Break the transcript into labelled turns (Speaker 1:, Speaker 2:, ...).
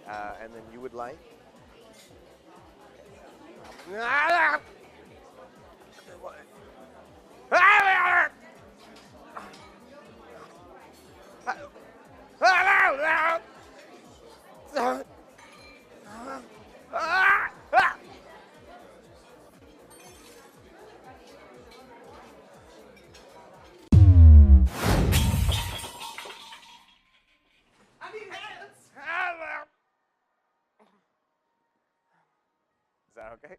Speaker 1: And then you would like? Is that okay?